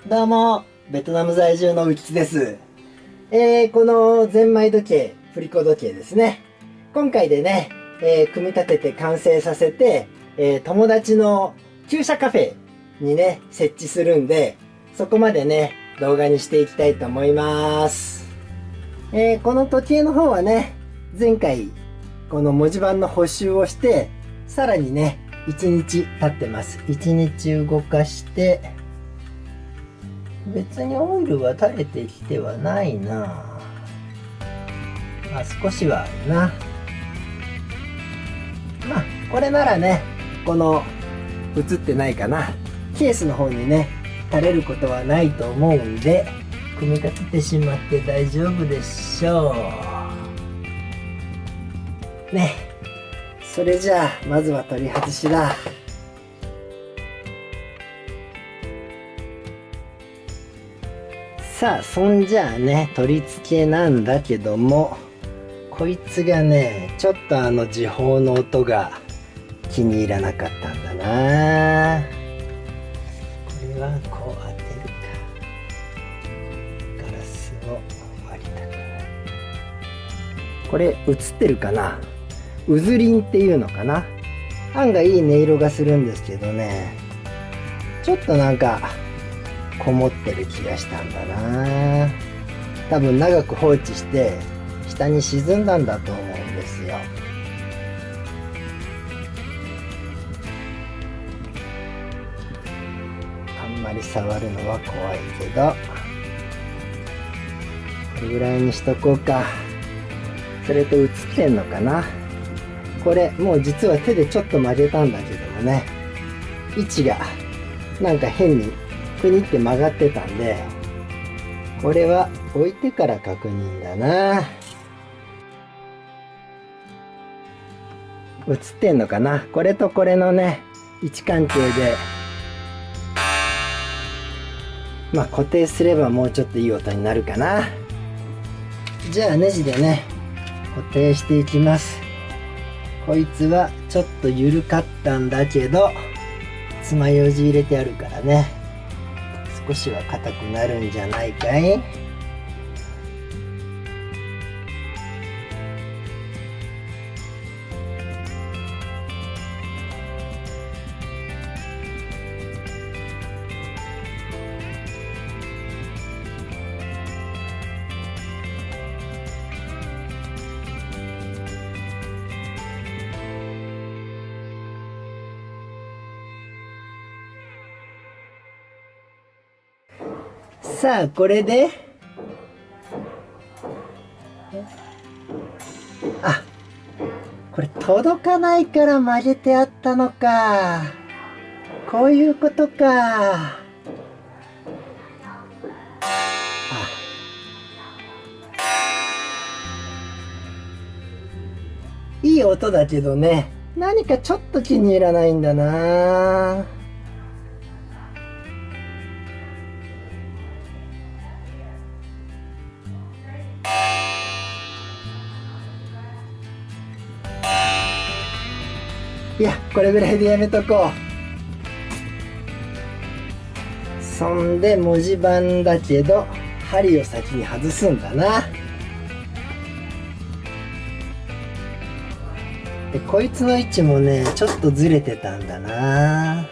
どうも、ベトナム在住の浮津です。このゼンマイ時計、振り子時計ですね。今回でね、組み立てて完成させて、友達の旧車カフェにね、設置するんで、そこまでね、動画にしていきたいと思います。この時計の方はね、前回、この文字盤の補修をして、さらにね、1日経ってます。1日動かして、別にオイルは垂れてきてはないな。少しはあるな。これならね、この映ってないかな、ケースの方にね垂れることはないと思うんで、組み立ててしまって大丈夫でしょうね。それじゃあまずは取り外しだ。さあ、そんじゃあね、取り付けなんだけども、こいつがね、ちょっと時報の音が気に入らなかったんだな。これはこう当てるか。ガラスを割りたくない。これ映ってるかな。うずりんっていうのかな。案外いい音色がするんですけどね、ちょっとなんかこもってる気がしたんだな。多分長く放置して下に沈んだんだと思うんですよ。あんまり触るのは怖いけど、これぐらいにしとこうか。それと映ってんのかな。これもう実は手でちょっと曲げたんだけどもね、位置がなんか変にくにって曲がってたんで、これは置いてから確認だな。映ってんのかな。これとこれのね、位置関係で固定すればもうちょっといい音になるかな。じゃあネジでね固定していきます。こいつはちょっと緩かったんだけど、爪楊枝入れてあるからね、少しは硬くなるんじゃないかい。さあ、これでこれ届かないから曲げてあったのか。こういうことか。いい音だけどね、何かちょっと気に入らないんだな。いや、これぐらいでやめとこう。そんで文字盤だけど針を先に外すんだな。でこいつの位置もねちょっとずれてたんだな。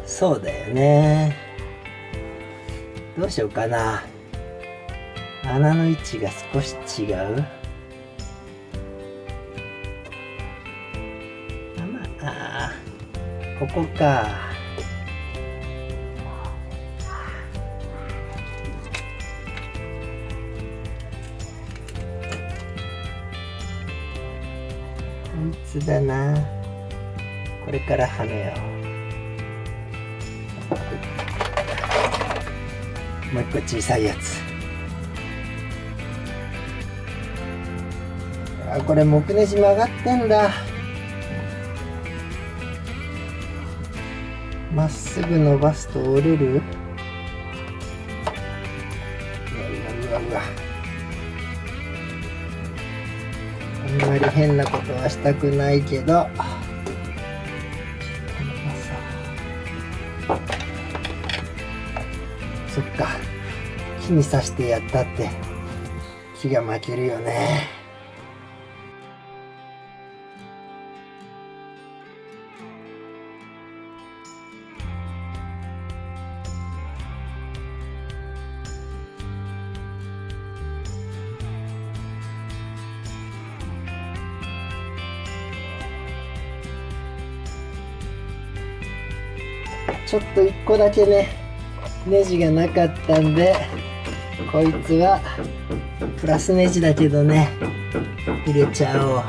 そうだよね。どうしようかな。穴の位置が少し違う。ここか。こいつだな。これからはめよう。もう一個小さいやつ。これ木ネジ曲がってんだ。まっすぐ伸ばすと折れる。うわ。あんまり変なことはしたくないけど、このまさそっか。木に刺してやったって木が負けるよね。ちょっと1個だけねネジがなかったんで、こいつはプラスネジだけどね入れちゃおう。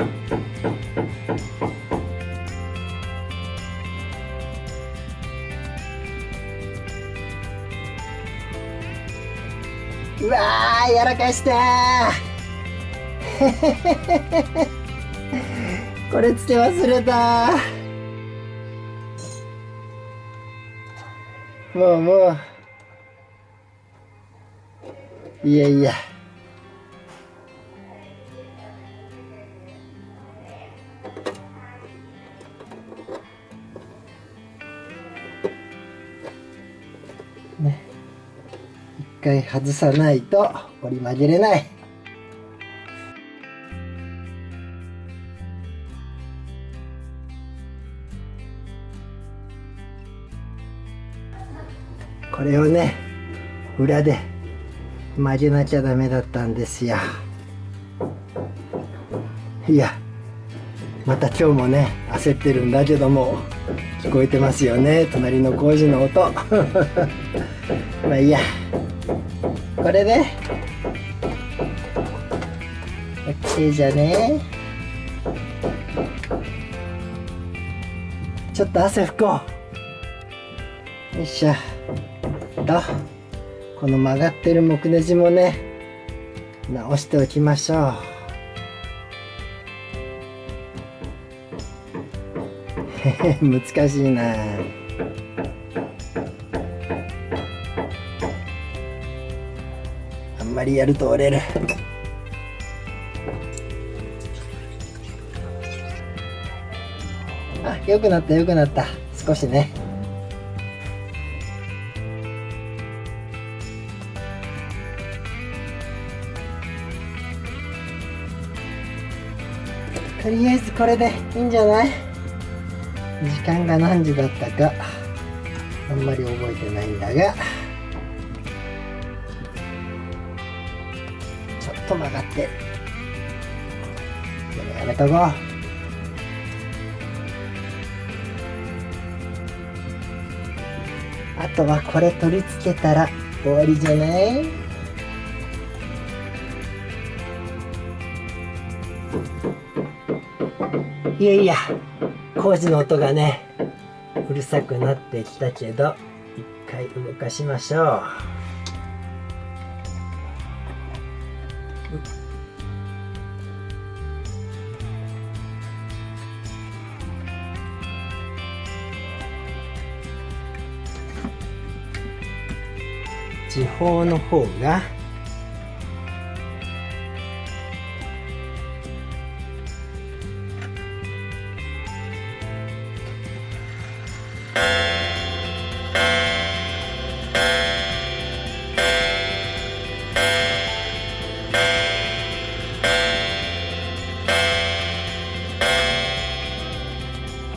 うわーやらかしたーこれつけ忘れたー。もういやいや、ね、一回外さないと折り曲げれない。これをね裏で曲げなきゃダメだったんですよ。いやまた今日もね焦ってるんだけども、聞こえてますよね隣の工事の音まあいいや、これで OK じゃね。ちょっと汗拭こう。よいしょと、この曲がってる木ネジもね直しておきましょう。難しいな。あんまりやると折れる。あ、よくなったよくなった。少しね。とりあえずこれでいいんじゃない？時間が何時だったかあんまり覚えてないんだが、ちょっと曲がってでもやめとこう。あとはこれ取り付けたら終わりじゃない？いやいや、工事の音がねうるさくなってきたけど一回動かしましょう。地方の方が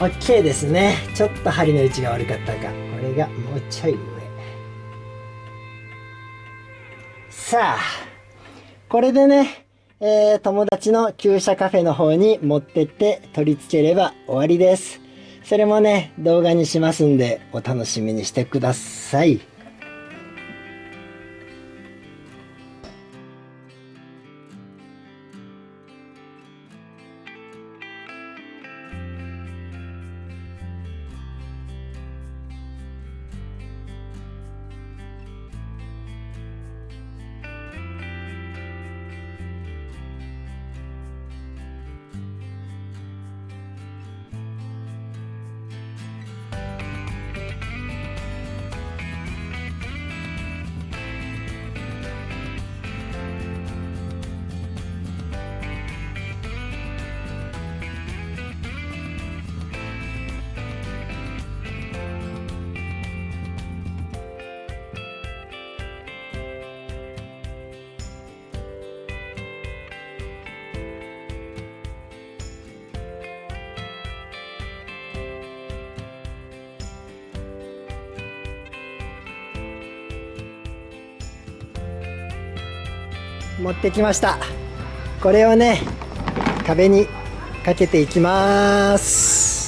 OK ですね。ちょっと針の位置が悪かったか。これがもうちょい上。さあ、これでね、友達の旧車カフェの方に持ってって取り付ければ終わりです。それもね、動画にしますんでお楽しみにしてください。持ってきました。これをね、壁にかけていきます。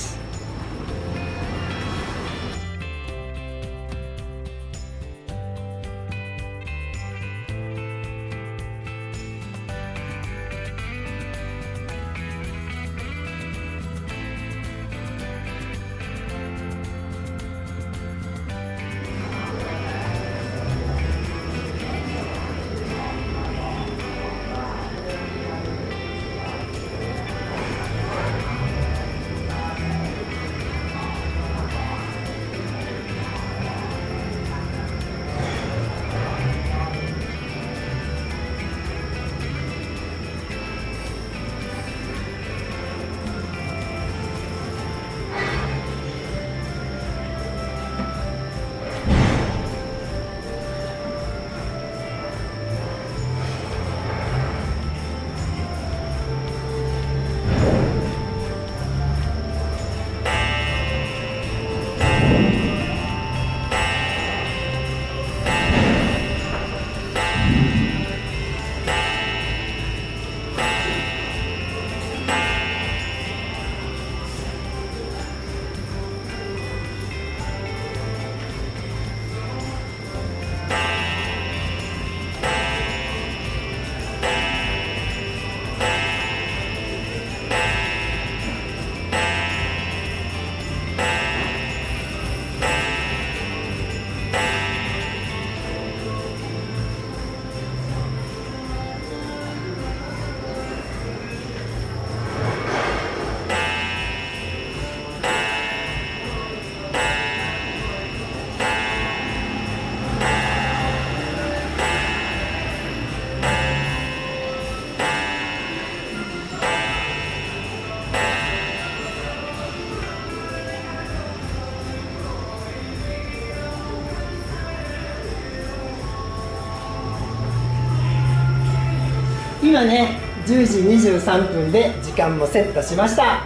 今ね、10時23分で時間もセットしました。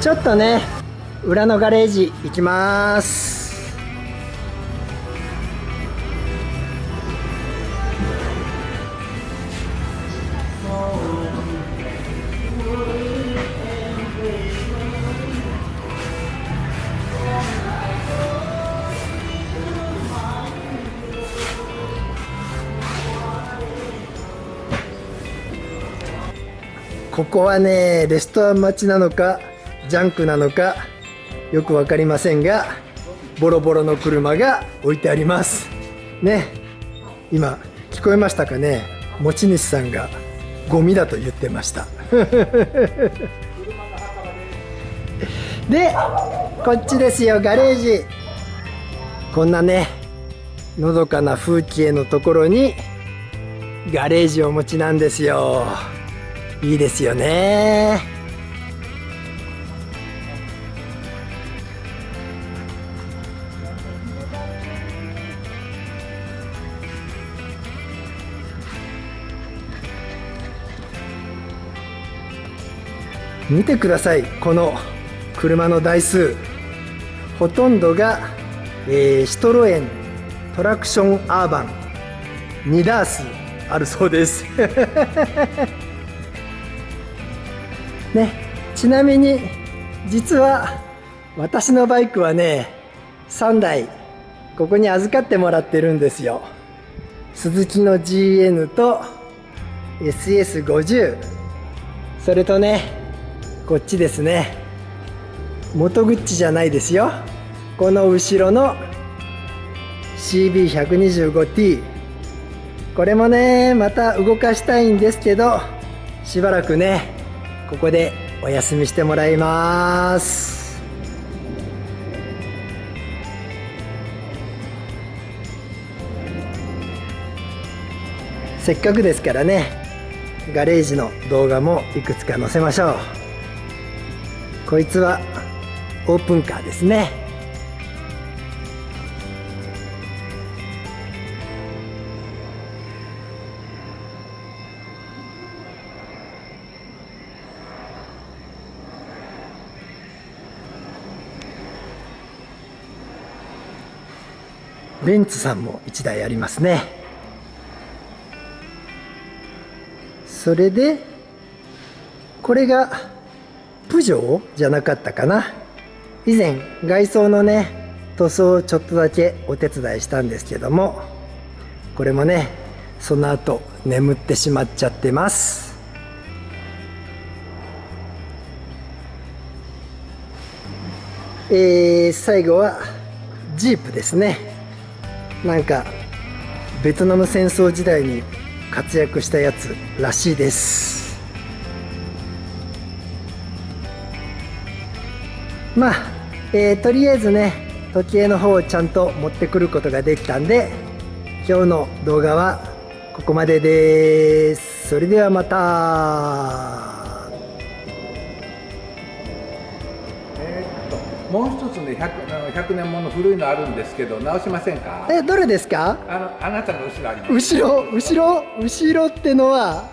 ちょっとね、裏のガレージ行きます。ここはね、レストラン待ちなのかジャンクなのかよく分かりませんが、ボロボロの車が置いてありますね。今聞こえましたかね。持ち主さんがゴミだと言ってましたで、こっちですよ、ガレージ。こんなね、のどかな風景のところにガレージをお持ちなんですよ。いいですよね。見てください、この車の台数。ほとんどが、シトロエントラクションアーバン2ダースあるそうですね、ちなみに実は私のバイクはね、3台ここに預かってもらってるんですよ。スズキの GN と SS50、 それとね、こっちですね、モトグッチじゃないですよ、この後ろの CB125T、 これもねまた動かしたいんですけど、しばらくねここでお休みしてもらいます。せっかくですからね、ガレージの動画もいくつか載せましょう。こいつはオープンカーですね。ベンツさんも1台ありますね。それでこれがプジョーじゃなかったかな。以前外装のね塗装をちょっとだけお手伝いしたんですけども、これもねその後眠ってしまっちゃってます。最後はジープですね。なんかベトナム戦争時代に活躍したやつらしいです。まあ、とりあえずね時計の方をちゃんと持ってくることができたんで、今日の動画はここまでです。それではまた。もう一つね、100年もの古いのあるんですけど、直しませんか？どれですか？あなたの後ろあります。後ろってのは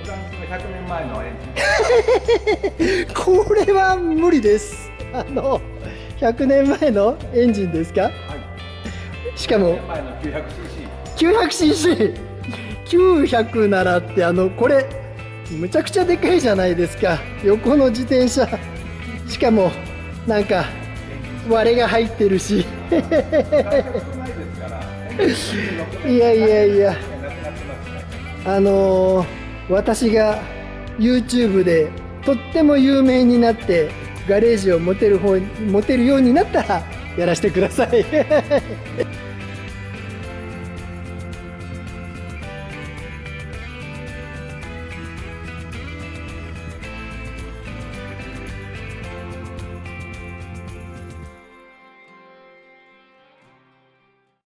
フランスの100年前のエンジン。これは無理です。100年前のエンジンですか？はい。しかも 100年前の 900cc。900ならってこれむちゃくちゃでかいじゃないですか。横の自転車。しかもなんか割れが入ってるしいや私が YouTube でとっても有名になってガレージを持てるようになったらやらせてください